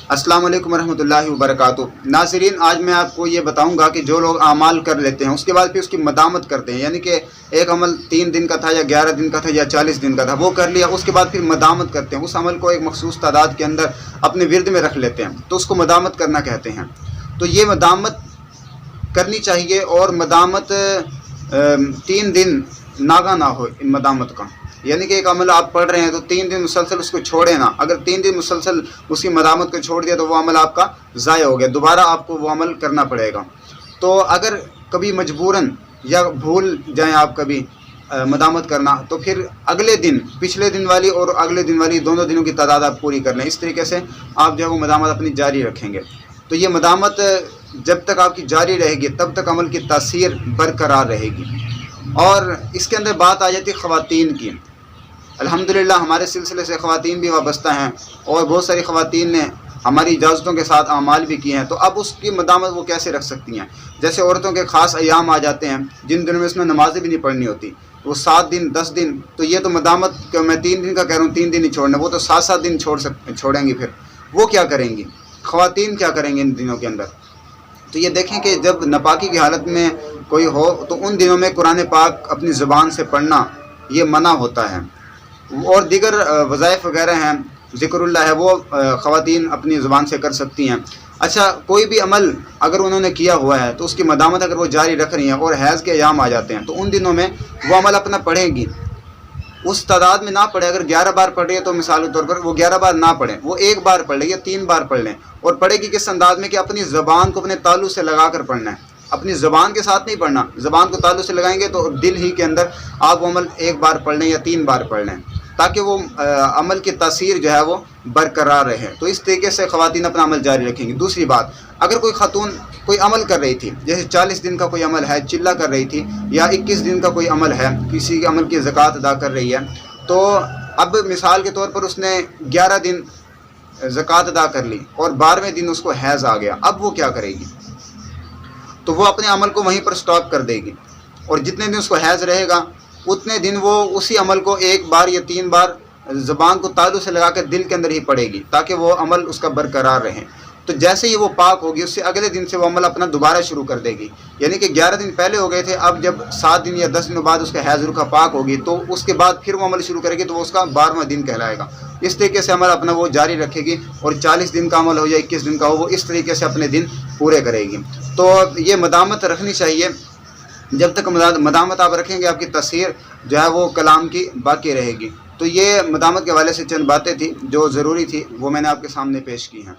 अस्सलाम वालेकुम रहमतुल्लाहि व बरकातुहू। नाज़रीन, आज मैं आपको ये बताऊंगा कि जो लोग आमाल कर लेते हैं उसके बाद फिर उसकी मदामत करते हैं, यानी कि एक अमल 3 दिन का था या 11 दिन का था या 40 दिन का था, वो कर लिया, उसके बाद फिर मदामत करते हैं, उस अमल को एक मखसूस तादाद के अंदर अपने विर्द में रख लेते हैं, तो उसको मदामत करना कहते हैं। तो ये मदामत करनी चाहिए, और मदामत 3 दिन नागा ना हो इन मदामत का, यानी कि एक अमल आप पढ़ रहे हैं तो 3 दिन मुसलसल उसको छोड़े ना। अगर 3 दिन मुसलसल उसकी मदामत को छोड़ दिया तो वो अमल आपका ज़ाया हो गया, दोबारा आपको वो अमल करना पड़ेगा। तो अगर कभी मजबूरन या भूल जाएं आप कभी मदामत करना, तो फिर अगले दिन, पिछले दिन वाली और अगले दिन वाली दोनों दिनों की तादाद आप पूरी कर लें। इस तरीके से आप जो है वो मदामत अपनी जारी रखेंगे। तो ये मदामत जब तक आपकी जारी रहेगी तब तक अमल की तासीर बरकरार रहेगी। और इसके अंदर बात आ जाती है ख़वातीन की। अल्हम्दुलिल्लाह हमारे सिलसिले से ख़वातीन भी वाबस्ता हैं, और बहुत सारी ख़वातीन ने हमारी इजाज़तों के साथ आमाल भी किए हैं। तो अब उसकी मदामत वो कैसे रख सकती हैं? जैसे औरतों के ख़ास अयाम आ जाते हैं जिन दिनों में इसमें नमाज़ें भी नहीं पढ़नी होती, वो 7 दिन 10 दिन, तो ये तो मदामत मैं 3 दिन का कह रहा हूँ, 3 दिन ही छोड़ना, वो तो 7-7 दिन छोड़ेंगी। फिर वो क्या करेंगी? ख़वातीन क्या करेंगी इन दिनों के अंदर? तो ये देखें कि जब नापाकी की हालत में कोई हो तो उन दिनों में कुरान पाक अपनी ज़बान से पढ़ना ये मना होता है, और दीगर वज़ाइफ वगैरह हैं, ज़िक्रुल्लाह है, वो ख़वातीन अपनी ज़बान से कर सकती हैं। अच्छा, कोई भी अमल अगर उन्होंने किया हुआ है तो उसकी मदामत अगर वो जारी रख रही हैं और हैज़ के अयाम आ जाते हैं तो उन दिनों में वो अमल अपना पढ़ेंगी, उस तादाद में ना पढ़े। अगर 11 बार पढ़ रही है तो मिसाल के तौर पर वो 11 बार ना पढ़ें, वो 1 बार पढ़ लें या 3 बार पढ़ लें। और पढ़ेगी किस अंदाज में कि अपनी ज़बान को अपने तालु से लगा कर पढ़ना है, अपनी ज़बान के साथ नहीं पढ़ना। ज़बान को तालु से लगाएंगे तो दिल ही के अंदर आप वो अमल 1 बार पढ़ लें या 3 बार पढ़ लें, ताकि वो अमल की तासीर जो है वो बरकरार रहे। तो इस तरीके से ख़वातीन अपना अमल जारी रखेंगी। दूसरी बात, अगर कोई खातून कोई अमल कर रही थी, जैसे 40 दिन का कोई अमल है, चिल्ला कर रही थी, या 21 दिन का कोई अमल है, किसी के अमल की ज़कात अदा कर रही है, तो अब मिसाल के तौर पर उसने 11 दिन ज़कात अदा कर ली और 12वें दिन उसको हैज़ आ गया, अब वो क्या करेगी? तो वो अपने अमल को वहीं पर स्टॉप कर देगी, और जितने दिन उसको हैज़ रहेगा उतने दिन वो उसी अमल को 1 बार या 3 बार ज़बान को तालु से लगाकर दिल के अंदर ही पढ़ेगी, ताकि वो अमल उसका बरकरार रहे। तो जैसे ही वो पाक होगी, उससे अगले दिन से वो अमल अपना दोबारा शुरू कर देगी। यानी कि 11 दिन पहले हो गए थे, अब जब 7 दिन या 10 दिनों बाद उसका हैज़ रुखा पाक होगी तो उसके बाद फिर वो अमल शुरू करेगी, तो वो उसका 12वां दिन कहलाएगा। इस तरीके से अमल अपना वो जारी रखेगी, और 40 दिन का अमल हो या 21 दिन का हो, वो इस तरीके से अपने दिन पूरे करेगी। तो ये मदामत रखनी चाहिए। जब तक मदामत आप रखेंगे आपकी तासीर जो है वो कलाम की बाकी रहेगी। तो ये मदामत के हवाले से चंद बातें थी जो ज़रूरी थी, वो मैंने आपके सामने पेश की हैं।